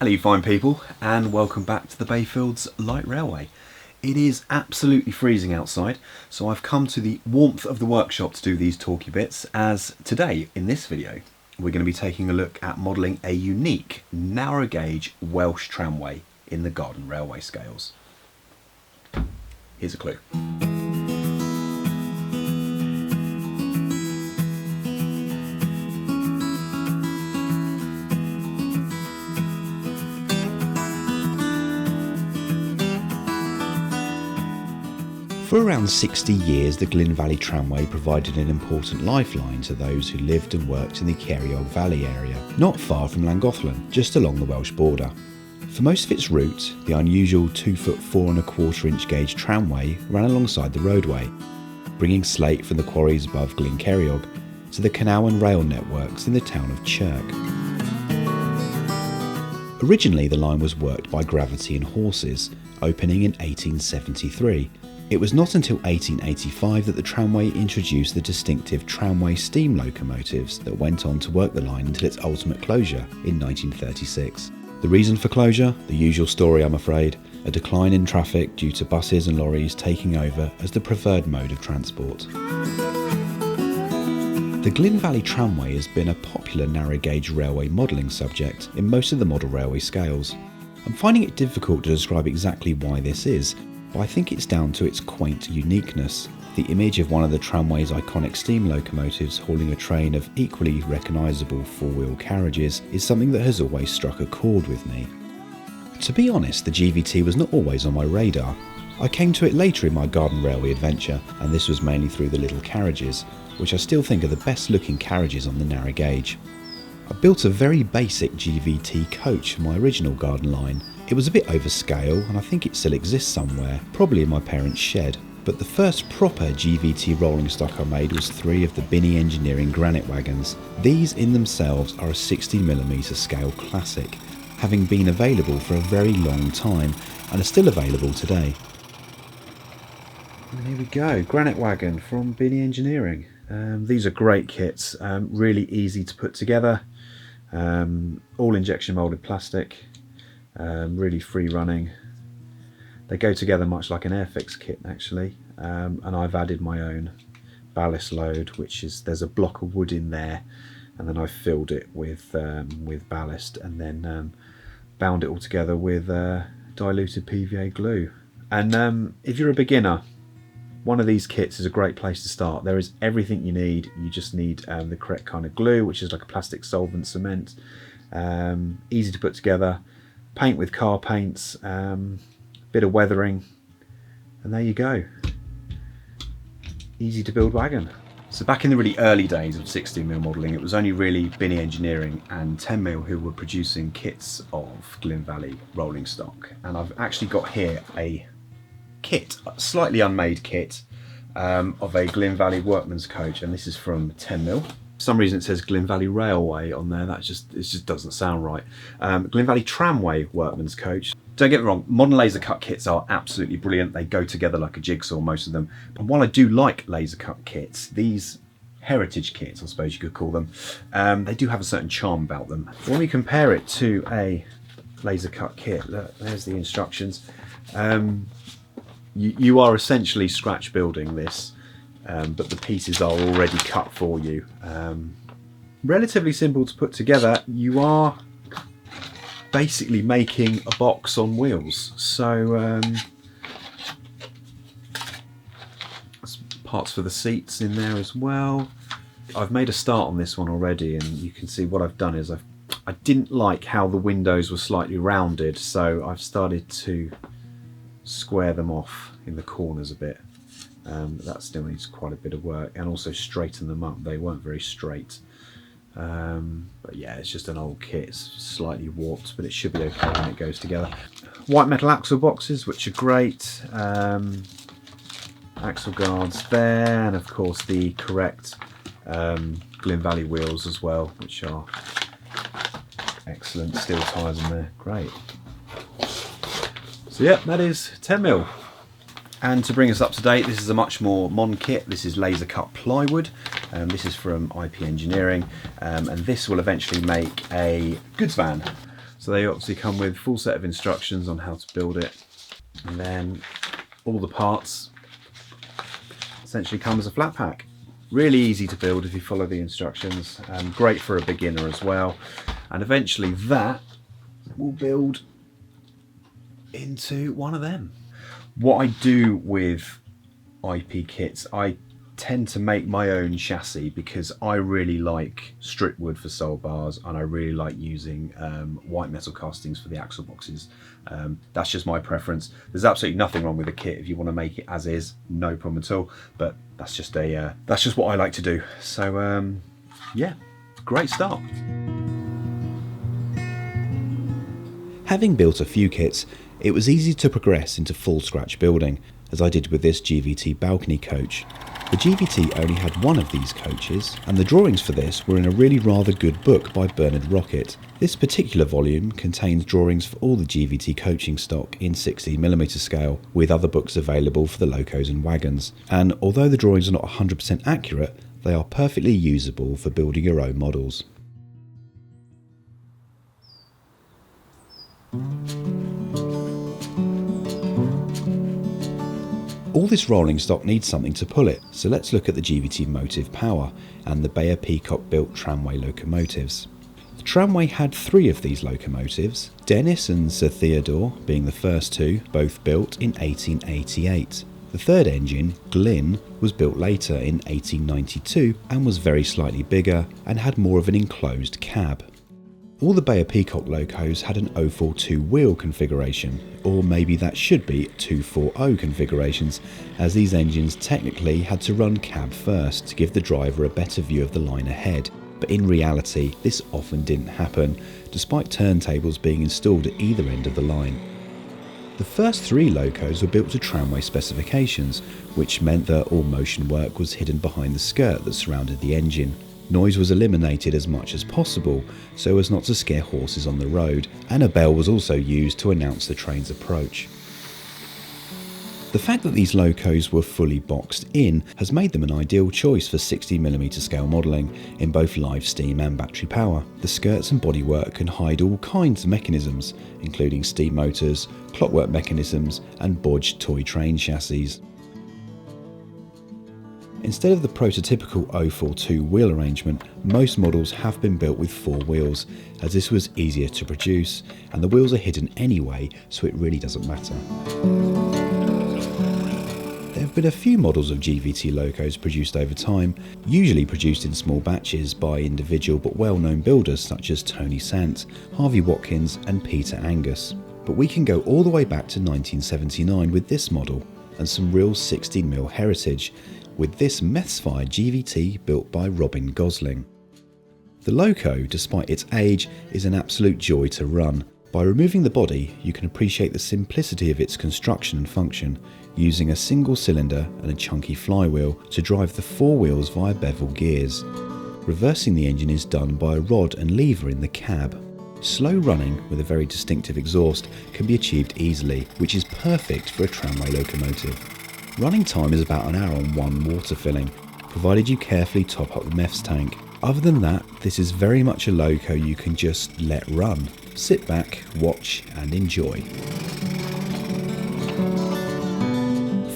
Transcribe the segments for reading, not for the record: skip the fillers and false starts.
Hello you fine people, and welcome back to the Bayfields Light Railway. It is absolutely freezing outside, so I've come to the warmth of the workshop to do these talky bits, as today, in this video, we're going to be taking a look at modelling a unique, narrow gauge Welsh tramway in the Garden Railway scales. Here's a clue. For around 60 years, the Glyn Valley Tramway provided an important lifeline to those who lived and worked in the Glyn Valley area, not far from Llangollen, just along the Welsh border. For most of its route, the unusual 2-foot 4¼ gauge tramway ran alongside the roadway, bringing slate from the quarries above Glyn to the canal and rail networks in the town of Chirk. Originally, the line was worked by gravity and horses, opening in 1873. It was not until 1885 that the tramway introduced the distinctive tramway steam locomotives that went on to work the line until its ultimate closure in 1936. The reason for closure? The usual story, I'm afraid: a decline in traffic due to buses and lorries taking over as the preferred mode of transport. The Glyn Valley Tramway has been a popular narrow gauge railway modelling subject in most of the model railway scales. I'm finding it difficult to describe exactly why this is, but I think it's down to its quaint uniqueness. The image of one of the tramway's iconic steam locomotives hauling a train of equally recognisable four-wheel carriages is something that has always struck a chord with me. To be honest, the GVT was not always on my radar. I came to it later in my Garden Railway adventure, and this was mainly through the little carriages, which I still think are the best looking carriages on the narrow gauge. I built a very basic GVT coach for my original garden line. It was a bit overscale, and I think it still exists somewhere, probably in my parents' shed. But the first proper GVT rolling stock I made was 3 of the Binnie Engineering granite wagons. These in themselves are a 60mm scale classic, having been available for a very long time and are still available today. And here we go, granite wagon from Binnie Engineering. These are great kits, really easy to put together, all injection moulded plastic. Really free running. They go together much like an Airfix kit actually, and I've added my own ballast load, which is, there's a block of wood in there, and then I've filled it with ballast, and then bound it all together with diluted PVA glue. And if you're a beginner, one of these kits is a great place to start. There is everything you need. You just need the correct kind of glue, which is like a plastic solvent cement, easy to put together. Paint with car paints, bit of weathering, and there you go. Easy to build wagon. So back in the really early days of 16mm modelling, it was only really Binnie Engineering and 10mm who were producing kits of Glyn Valley rolling stock. And I've actually got here a kit, a slightly unmade kit of a Glyn Valley workman's coach, and this is from 10mm. For some reason it says Glyn Valley Railway on there. It just doesn't sound right. Glyn Valley Tramway workman's coach. Don't get me wrong, modern laser cut kits are absolutely brilliant. They go together like a jigsaw, most of them. But while I do like laser cut kits, these heritage kits, I suppose you could call them, they do have a certain charm about them. When we compare it to a laser cut kit, look, there's the instructions. You are essentially scratch building this. But the pieces are already cut for you. Relatively simple to put together. You are basically making a box on wheels. So there's parts for the seats in there as well. I've made a start on this one already, and you can see what I've done is I didn't like how the windows were slightly rounded, so I've started to square them off in the corners a bit. That still needs quite a bit of work, and also straighten them up. They weren't very straight, but yeah, it's just an old kit. It's slightly warped, but it should be okay when it goes together. White metal axle boxes, which are great. Axle guards there, and of course the correct Glyn Valley wheels as well, which are excellent. Steel tyres in there, great. So yeah, that is 10mm. And to bring us up to date, this is a much more modern kit. This is laser cut plywood. This is from IP Engineering, and this will eventually make a goods van. So they obviously come with a full set of instructions on how to build it, and then all the parts essentially come as a flat pack. Really easy to build if you follow the instructions, and great for a beginner as well. And eventually that will build into one of them. What I do with IP kits, I tend to make my own chassis because I really like strip wood for sole bars, and I really like using white metal castings for the axle boxes. That's just my preference. There's absolutely nothing wrong with the kit if you want to make it as is, no problem at all. But that's just what I like to do. So yeah, great start. Having built a few kits, it was easy to progress into full scratch building, as I did with this GVT balcony coach. The GVT only had one of these coaches, and the drawings for this were in a really rather good book by Bernard Rocket. This particular volume contains drawings for all the GVT coaching stock in 16mm scale, with other books available for the locos and wagons. And although the drawings are not 100% accurate, they are perfectly usable for building your own models. All this rolling stock needs something to pull it, so let's look at the GVT motive power and the Bayer Peacock built tramway locomotives. The tramway had 3 of these locomotives, Dennis and Sir Theodore being the first two, both built in 1888. The third engine, Glyn, was built later in 1892 and was very slightly bigger and had more of an enclosed cab. All the Bayer Peacock locos had an 042 wheel configuration, or maybe that should be 240 configurations, as these engines technically had to run cab first to give the driver a better view of the line ahead. But in reality, this often didn't happen, despite turntables being installed at either end of the line. The first 3 locos were built to tramway specifications, which meant that all motion work was hidden behind the skirt that surrounded the engine. Noise was eliminated as much as possible so as not to scare horses on the road, and a bell was also used to announce the train's approach. The fact that these locos were fully boxed in has made them an ideal choice for 60mm scale modelling in both live steam and battery power. The skirts and bodywork can hide all kinds of mechanisms, including steam motors, clockwork mechanisms and bodged toy train chassis. Instead of the prototypical 042 wheel arrangement, most models have been built with 4 wheels, as this was easier to produce, and the wheels are hidden anyway, so it really doesn't matter. There have been a few models of GVT locos produced over time, usually produced in small batches by individual but well-known builders such as Tony Sant, Harvey Watkins and Peter Angus. But we can go all the way back to 1979 with this model, and some real 16mm heritage, with this meths-fired GVT built by Robin Gosling. The loco, despite its age, is an absolute joy to run. By removing the body, you can appreciate the simplicity of its construction and function, using a single cylinder and a chunky flywheel to drive the 4 wheels via bevel gears. Reversing the engine is done by a rod and lever in the cab. Slow running with a very distinctive exhaust can be achieved easily, which is perfect for a tramway locomotive. Running time is about an hour on 1 water filling, provided you carefully top up the MEFS tank. Other than that, this is very much a loco you can just let run. Sit back, watch and enjoy.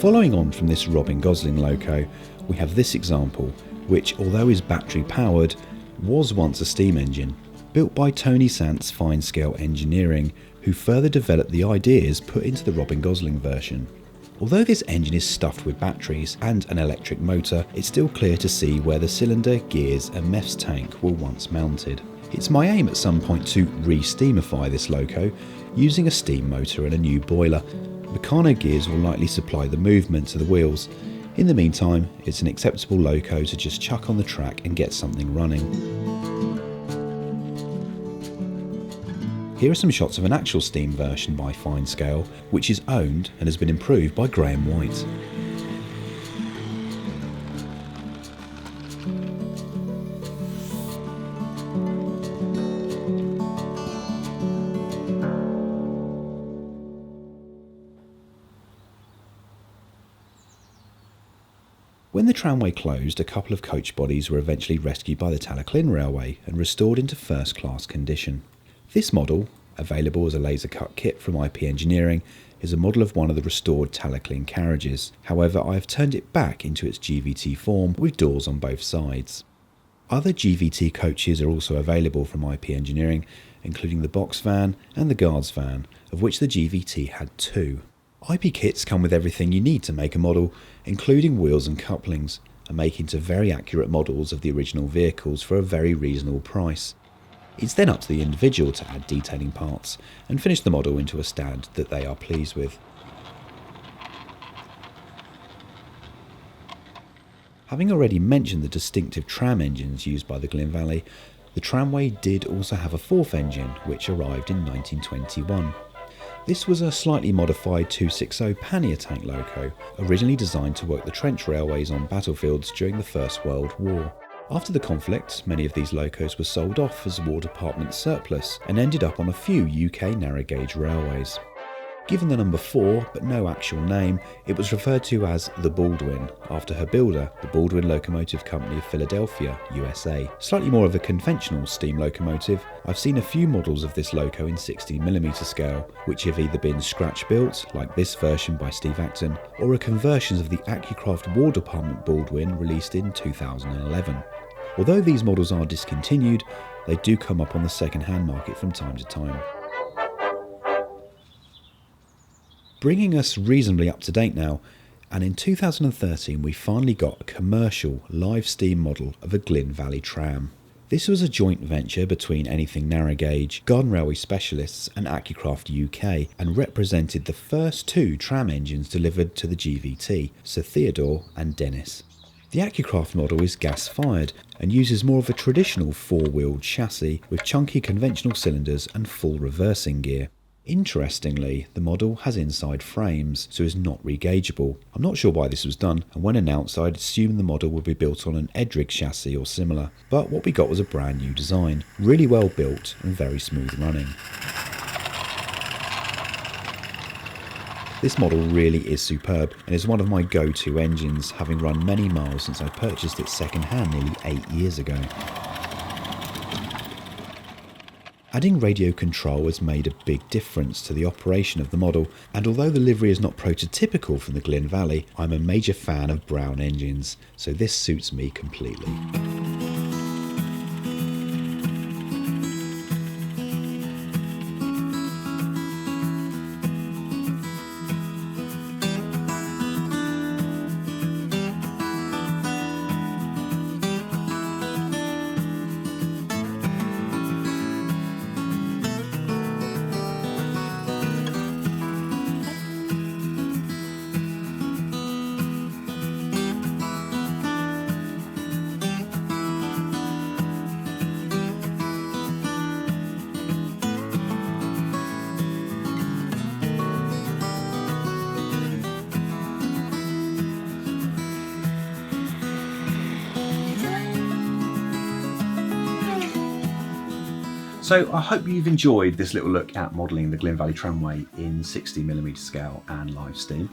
Following on from this Robin Gosling loco, we have this example, which although is battery powered, was once a steam engine, built by Tony Sant's Fine Scale Engineering, who further developed the ideas put into the Robin Gosling version. Although this engine is stuffed with batteries and an electric motor, it's still clear to see where the cylinder, gears and MEFS tank were once mounted. It's my aim at some point to re-steamify this loco using a steam motor and a new boiler. Meccano gears will likely supply the movement to the wheels. In the meantime, it's an acceptable loco to just chuck on the track and get something running. Here are some shots of an actual steam version by Fine Scale, which is owned and has been improved by Graham White. When the tramway closed, a couple of coach bodies were eventually rescued by the Glyn Railway and restored into first-class condition. This model, Available as a laser cut kit from IP Engineering is a model of one of the restored Talaclean carriages. However, I have turned it back into its GVT form with doors on both sides. Other GVT coaches are also available from IP Engineering, including the box van and the guards van, of which the GVT had 2. IP kits come with everything you need to make a model, including wheels and couplings, and make into very accurate models of the original vehicles for a very reasonable price. It's then up to the individual to add detailing parts and finish the model into a stand that they are pleased with. Having already mentioned the distinctive tram engines used by the Glyn Valley, the tramway did also have a 4th engine which arrived in 1921. This was a slightly modified 260 pannier tank loco, originally designed to work the trench railways on battlefields during the First World War. After the conflict, many of these locos were sold off as War Department surplus and ended up on a few UK narrow gauge railways. Given the number 4, but no actual name, it was referred to as the Baldwin, after her builder, the Baldwin Locomotive Company of Philadelphia, USA. Slightly more of a conventional steam locomotive, I've seen a few models of this loco in 16mm scale, which have either been scratch built, like this version by Steve Acton, or are conversions of the Accucraft War Department Baldwin released in 2011. Although these models are discontinued, they do come up on the second-hand market from time to time. Bringing us reasonably up to date now, and in 2013 we finally got a commercial live steam model of a Glyn Valley tram. This was a joint venture between Anything Narrow Gauge, Garden Railway Specialists and Accucraft UK, and represented the first 2 tram engines delivered to the GVT, Sir Theodore and Dennis. The Accucraft model is gas-fired and uses more of a traditional 4-wheeled chassis with chunky conventional cylinders and full reversing gear. Interestingly, the model has inside frames, so is not regaugeable. I'm not sure why this was done, and when announced I'd assumed the model would be built on an Edrig chassis or similar, but what we got was a brand new design, really well built and very smooth running. This model really is superb and is one of my go-to engines, having run many miles since I purchased it second-hand nearly 8 years ago. Adding radio control has made a big difference to the operation of the model, and although the livery is not prototypical from the Glyn Valley, I'm a major fan of brown engines, so this suits me completely. So I hope you've enjoyed this little look at modelling the Glyn Valley Tramway in 60mm scale and live steam.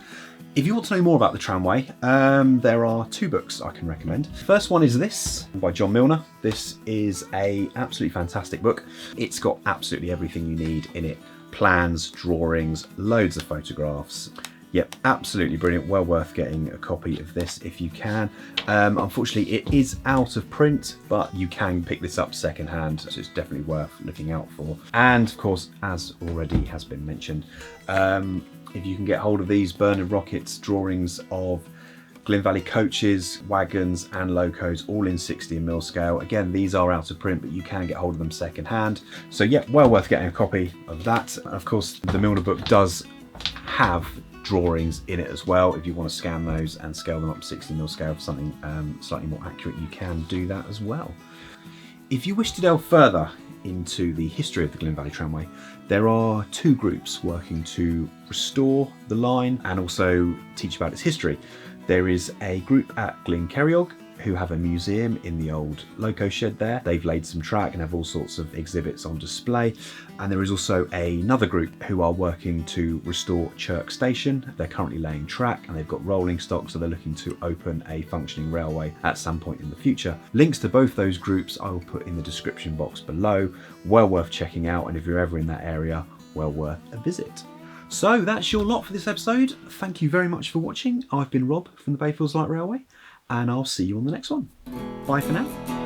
If you want to know more about the tramway, there are 2 books I can recommend. The first one is this, by John Milner. This is a absolutely fantastic book. It's got absolutely everything you need in it. Plans, drawings, loads of photographs. Yep, absolutely brilliant. Well worth getting a copy of this if you can. Unfortunately, it is out of print, but you can pick this up secondhand, so it's definitely worth looking out for. And of course, as already has been mentioned, if you can get hold of these Bernard Rocket's drawings of Glyn Valley coaches, wagons and locos, all in 60mm scale. Again, these are out of print, but you can get hold of them secondhand. So yeah, well worth getting a copy of that. Of course, the Milner book does have drawings in it as well. If you want to scan those and scale them up to 60mm scale for something slightly more accurate, you can do that as well. If you wish to delve further into the history of the Glyn Valley Tramway, there are 2 groups working to restore the line and also teach about its history. There is a group at Glyn who have a museum in the old loco shed there. They've laid some track and have all sorts of exhibits on display. And there is also another group who are working to restore Chirk Station. They're currently laying track and they've got rolling stock, so they're looking to open a functioning railway at some point in the future. Links to both those groups I will put in the description box below. Well worth checking out, and if you're ever in that area, well worth a visit. So that's your lot for this episode. Thank you very much for watching. I've been Rob from the Bayfields Light Railway, and I'll see you on the next one. Bye for now.